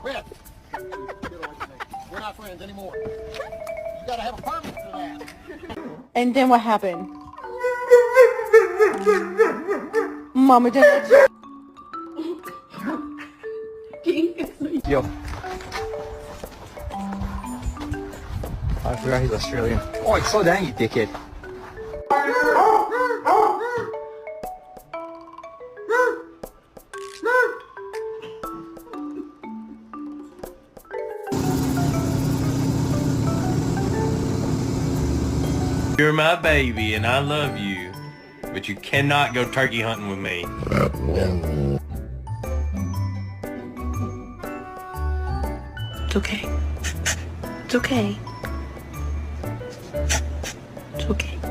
Quit. We're not friends anymore. You gotta have a permit for that. And then what happened? Mama did. Yo. I forgot he's Australian. Oh, slow down, you dickhead. You're my baby and I love you, but you cannot go turkey hunting with me. It's okay. It's okay. It's okay.